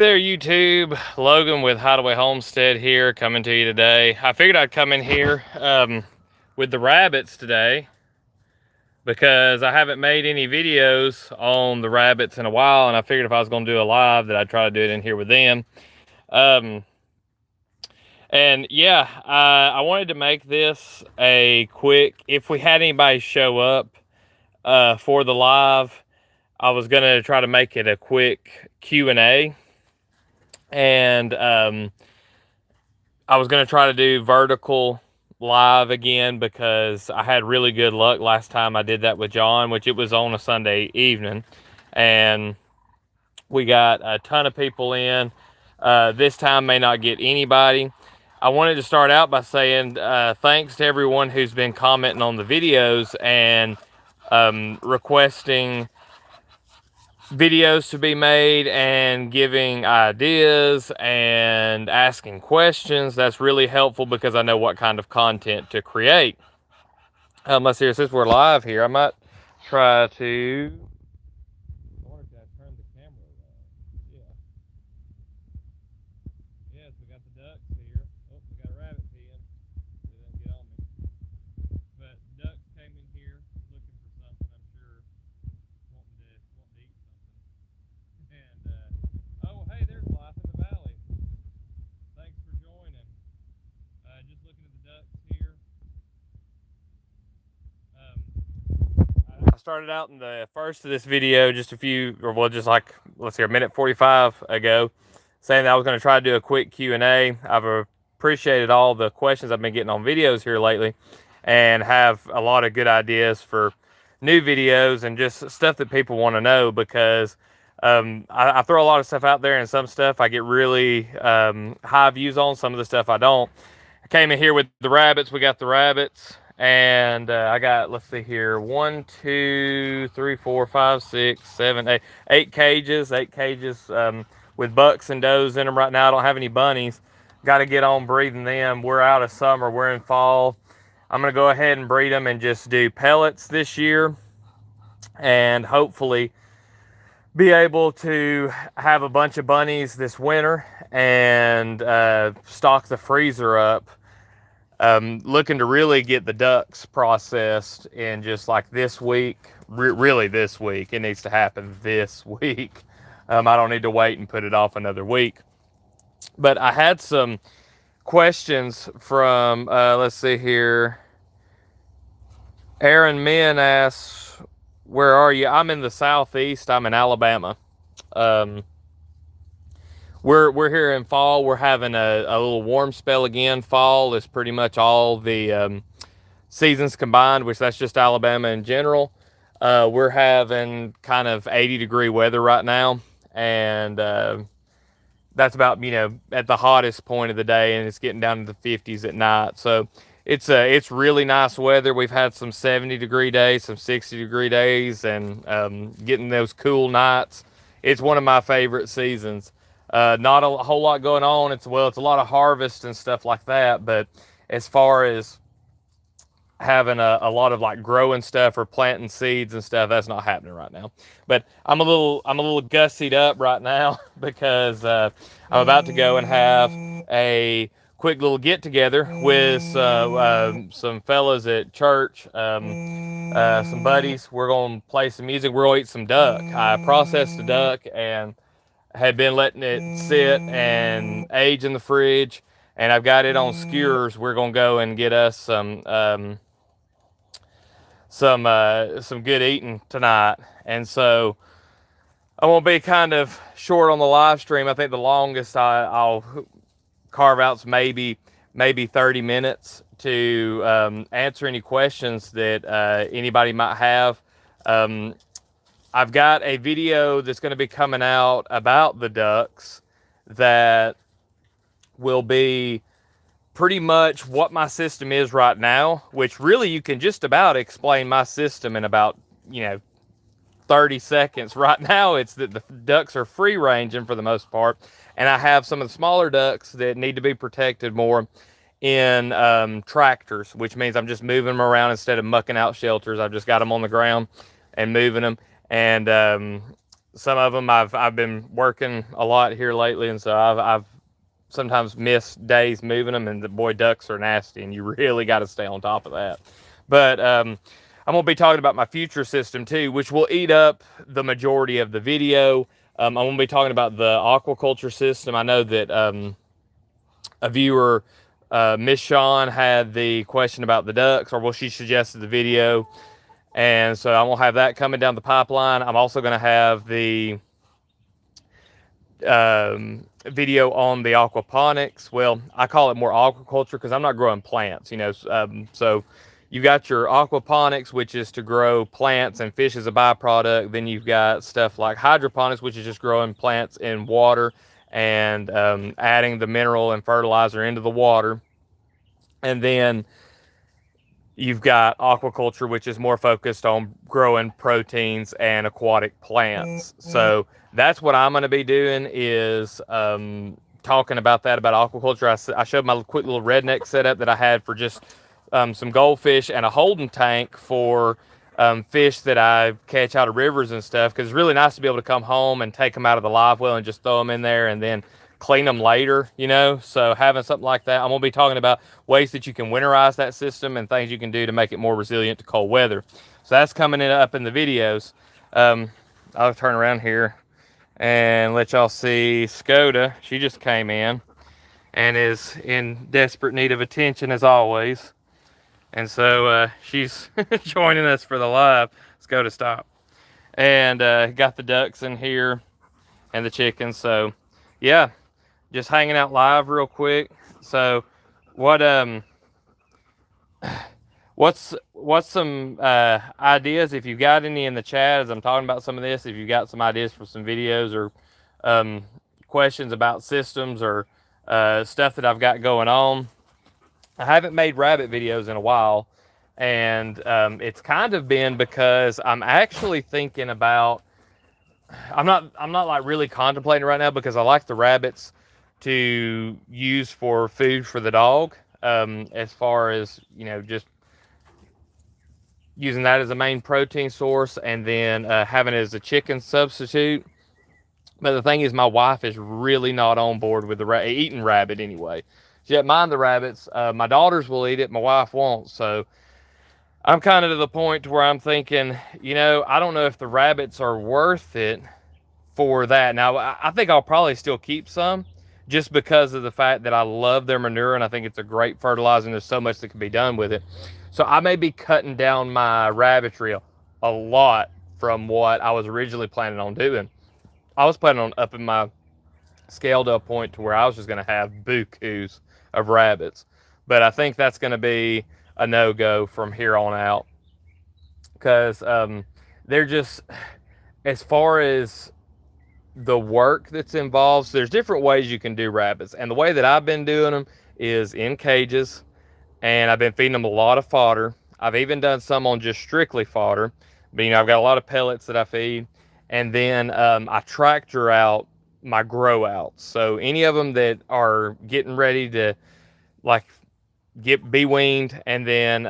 There, YouTube. Logan with Hydeaway Homestead here, coming to you today. I figured I'd come in here with the rabbits today because I haven't made any videos on the rabbits in a while, and I figured if I was going to do a live that I'd try to do it in here with them. Um, and yeah, I wanted to make this a quick, if we had anybody show up for the live, I was going to try to make it a quick Q&A. And I was going to try to do vertical live again because I had really good luck last time I did that with John, which it was on a Sunday evening, and we got a ton of people in. This time may not get anybody. I wanted to start out by saying thanks to everyone who's been commenting on the videos and requesting videos to be made and giving ideas and asking questions. That's really helpful because I know what kind of content to create. Let's see, since we're live here, I might try to. I wonder if I turn the camera around. Yeah. Yes, we got the ducks here. Oh, we got a rabbit peeing. They didn't get on me. But ducks came in here looking for something, I'm sure, wanting to eat something. And oh, hey, there's life in the valley. Thanks for joining. Just looking at the ducks here. I started out in the first of this video just a few, or well, just like, let's see, a minute 45 ago, saying that I was going to try to do a quick Q&A. I've appreciated all the questions I've been getting on videos here lately, and have a lot of good ideas for new videos and just stuff that people want to know, because I throw a lot of stuff out there, and some stuff I get really high views on, some of the stuff I don't. I came in here with the rabbits. We got the rabbits, and I got, let's see here, 1, 2, 3, 4, 5, 6, 7, 8, 8 cages with bucks and does in them right now. I don't have any bunnies. Got to get on breeding them. We're out of summer. We're in fall. I'm going to go ahead and breed them and just do pellets this year, and hopefully be able to have a bunch of bunnies this winter and stock the freezer up. Looking to really get the ducks processed in just like this week. Really this week. It needs to happen this week. I don't need to wait and put it off another week. But I had some questions from, let's see here. Aaron Min asks, where are you? I'm in the southeast. I'm in Alabama. We're here in fall. We're having a little warm spell again. Fall is pretty much all the seasons combined, which that's just Alabama in general. We're having kind of 80-degree weather right now, and that's about, at the hottest point of the day, and it's getting down to the 50s at night. So it's really nice weather. We've had some 70-degree days, some 60-degree days, and getting those cool nights. It's one of my favorite seasons. Not a whole lot going on. It's a lot of harvest and stuff like that. But as far as having a lot of like growing stuff or planting seeds and stuff, that's not happening right now. But I'm a little gussied up right now because I'm about to go and have a quick little get together with some fellas at church, some buddies. We're gonna play some music. We're gonna eat some duck. I processed the duck and had been letting it sit and age in the fridge, and I've got it on skewers. We're gonna go and get us some good eating tonight, and so I'm gonna be kind of short on the live stream. I think the longest I'll carve out's maybe 30 minutes to answer any questions that anybody might have. I've got a video that's going to be coming out about the ducks that will be pretty much what my system is right now, which really you can just about explain my system in about, 30 seconds. Right now, it's that the ducks are free ranging for the most part, and I have some of the smaller ducks that need to be protected more in tractors, which means I'm just moving them around instead of mucking out shelters. I've just got them on the ground and moving them. And some of them I've been working a lot here lately, and so I've sometimes missed days moving them, and the boy, ducks are nasty, and you really got to stay on top of that. But I'm gonna be talking about my future system too, which will eat up the majority of the video. I'm gonna be talking about the aquaculture system. I know that a viewer, Miss Sean, had the question about the ducks, or well, she suggested the video, and so I'm gonna have that coming down the pipeline. I'm also gonna have the video on the aquaponics. Well, I call it more aquaculture because I'm not growing plants, you know. So you've got your aquaponics, which is to grow plants and fish as a byproduct. Then you've got stuff like hydroponics, which is just growing plants in water and adding the mineral and fertilizer into the water. And then you've got aquaculture, which is more focused on growing proteins and aquatic plants. So that's what I'm going to be doing, is talking about that, about aquaculture. I showed my quick little redneck setup that I had for just some goldfish and a holding tank for fish that I catch out of rivers and stuff, because it's really nice to be able to come home and take them out of the live well and just throw them in there and then clean them later, you know. So having something like that, I'm going to be talking about ways that you can winterize that system and things you can do to make it more resilient to cold weather. So that's coming up in the videos. I'll turn around here and let y'all see Skoda. She just came in and is in desperate need of attention as always. And so she's joining us for the live. Skoda, stop. And got the ducks in here and the chickens. So yeah, just hanging out live real quick. So what's some ideas, if you've got any in the chat as I'm talking about some of this, if you've got some ideas for some videos or questions about systems or stuff that I've got going on. I haven't made rabbit videos in a while, and it's kind of been because I'm actually thinking about, I'm not like really contemplating right now, because I like the rabbits to use for food for the dog, as far as, you know, just using that as a main protein source, and then having it as a chicken substitute. But the thing is, my wife is really not on board with eating rabbit anyway. She doesn't mind the rabbits. My daughters will eat it, my wife won't. So I'm kind of to the point where I'm thinking, you know, I don't know if the rabbits are worth it for that. Now, I think I'll probably still keep some, just because of the fact that I love their manure and I think it's a great fertilizer and there's so much that can be done with it. So I may be cutting down my rabbitry a lot from what I was originally planning on doing. I was planning on upping my scale to a point to where I was just going to have bukus of rabbits. But I think that's going to be a no-go from here on out, because they're just, as far as the work that's involved, so there's different ways you can do rabbits, and the way that I've been doing them is in cages, and I've been feeding them a lot of fodder. I've even done some on just strictly fodder, but you know, I've got a lot of pellets that I feed, and then I tractor out my grow outs. So any of them that are getting ready to like be weaned and then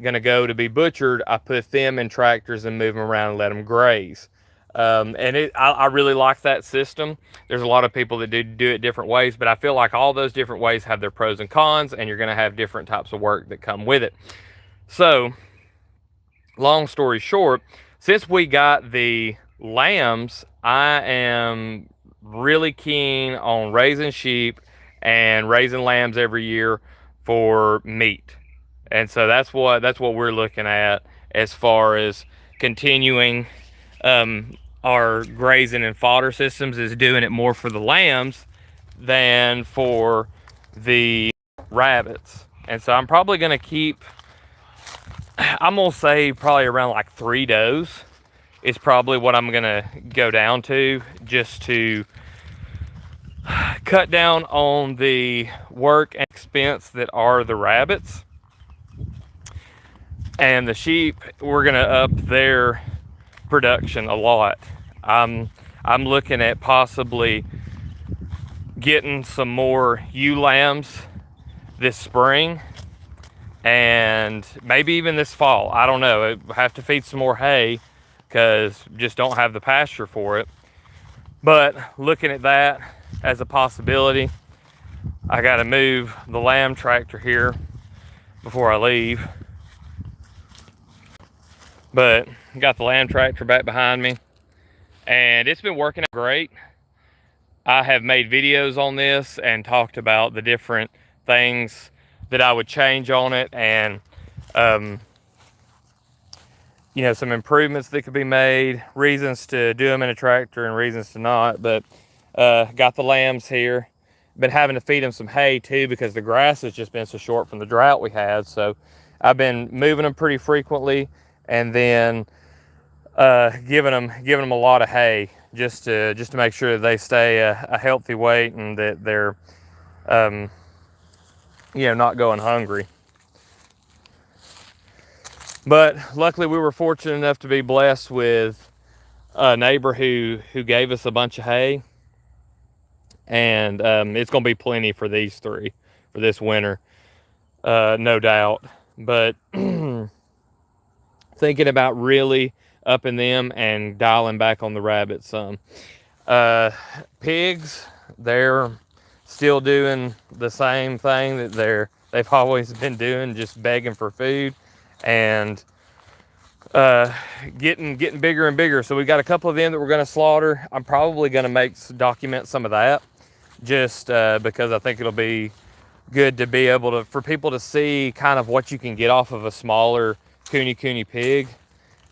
gonna go to be butchered, I put them in tractors and move them around and let them graze. And I really like that system. There's a lot of people that do it different ways, but I feel like all those different ways have their pros and cons, and you're gonna have different types of work that come with it. So long story short, since we got the lambs, I am really keen on raising sheep and raising lambs every year for meat. And so that's what we're looking at as far as continuing our grazing and fodder systems, is doing it more for the lambs than for the rabbits. And so I'm probably going to keep, I'm going to say probably around like 3 does is probably what I'm going to go down to, just to cut down on the work and expense that are the rabbits. And the sheep, we're going to up their production a lot. I'm looking at possibly getting some more ewe lambs this spring, and maybe even this fall. I don't know. I have to feed some more hay, because just don't have the pasture for it. But looking at that as a possibility, I got to move the lamb tractor here before I leave. But got the lamb tractor back behind me, and it's been working out great. I have made videos on this and talked about the different things that I would change on it, and you know, some improvements that could be made, reasons to do them in a tractor and reasons to not. But got the lambs here. Been having to feed them some hay too, because the grass has just been so short from the drought we had. So I've been moving them pretty frequently, and then giving them a lot of hay, just to make sure that they stay a healthy weight, and that they're you know, not going hungry. But luckily we were fortunate enough to be blessed with a neighbor who gave us a bunch of hay, and it's going to be plenty for these three for this winter, no doubt. But thinking about really upping them and dialing back on the rabbits some. Pigs, they're still doing the same thing that they've always been doing, just begging for food, and getting bigger and bigger. So we got a couple of them that we're going to slaughter. I'm probably going to document some of that, just because I think it'll be good to be able to, for people to see kind of what you can get off of a smaller cooney pig,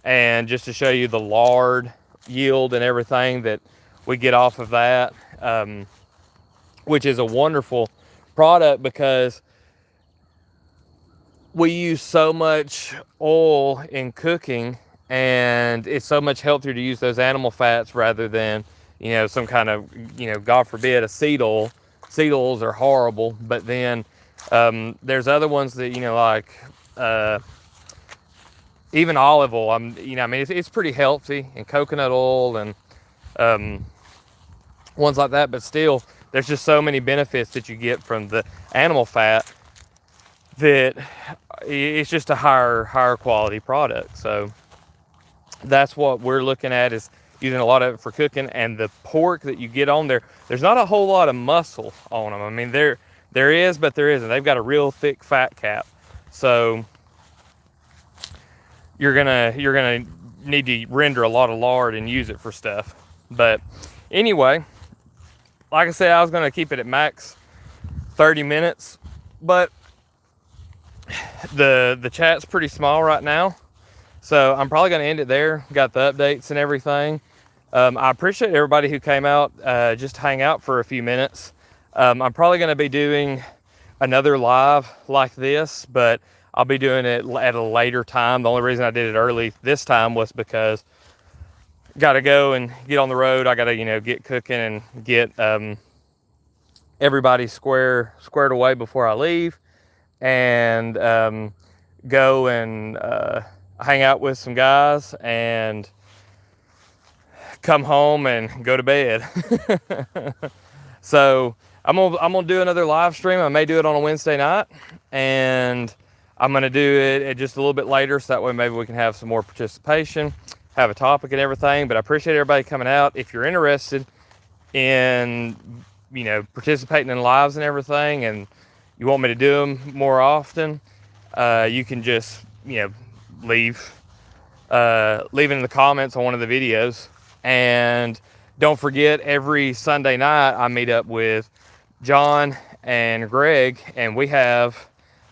and just to show you the lard yield and everything that we get off of that, which is a wonderful product, because we use so much oil in cooking, and it's so much healthier to use those animal fats rather than, you know, some kind of, you know, God forbid, a seed oil. Seed oils are horrible, but then there's other ones that, you know, like even olive oil. You know, I mean, it's pretty healthy, and coconut oil and ones like that. But still, there's just so many benefits that you get from the animal fat that it's just a higher quality product. So that's what we're looking at, is using a lot of it for cooking. And the pork that you get on there, there's not a whole lot of muscle on them. I mean, there is, but there isn't. They've got a real thick fat cap, so you're gonna need to render a lot of lard and use it for stuff. But anyway, like I said, I was gonna keep it at max 30 minutes, but the chat's pretty small right now, so I'm probably gonna end it there. Got the updates and everything. I appreciate everybody who came out just to hang out for a few minutes. I'm probably gonna be doing another live like this, but I'll be doing it at a later time. The only reason I did it early this time was because got to go and get on the road. I got to, you know, get cooking and get everybody squared away before I leave, and go and hang out with some guys and come home and go to bed. So I'm gonna do another live stream. I may do it on a Wednesday night, and I'm gonna do it just a little bit later, so that way maybe we can have some more participation, have a topic and everything. But I appreciate everybody coming out. If you're interested in, you know, participating in lives and everything, and you want me to do them more often, you can just, you know, leave it in the comments on one of the videos. And don't forget, every Sunday night I meet up with John and Greg, and we have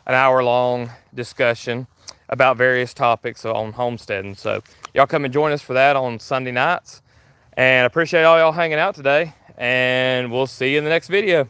an hour-long discussion about various topics on homesteading. So y'all come and join us for that on Sunday nights. And I appreciate all y'all hanging out today, and we'll see you in the next video.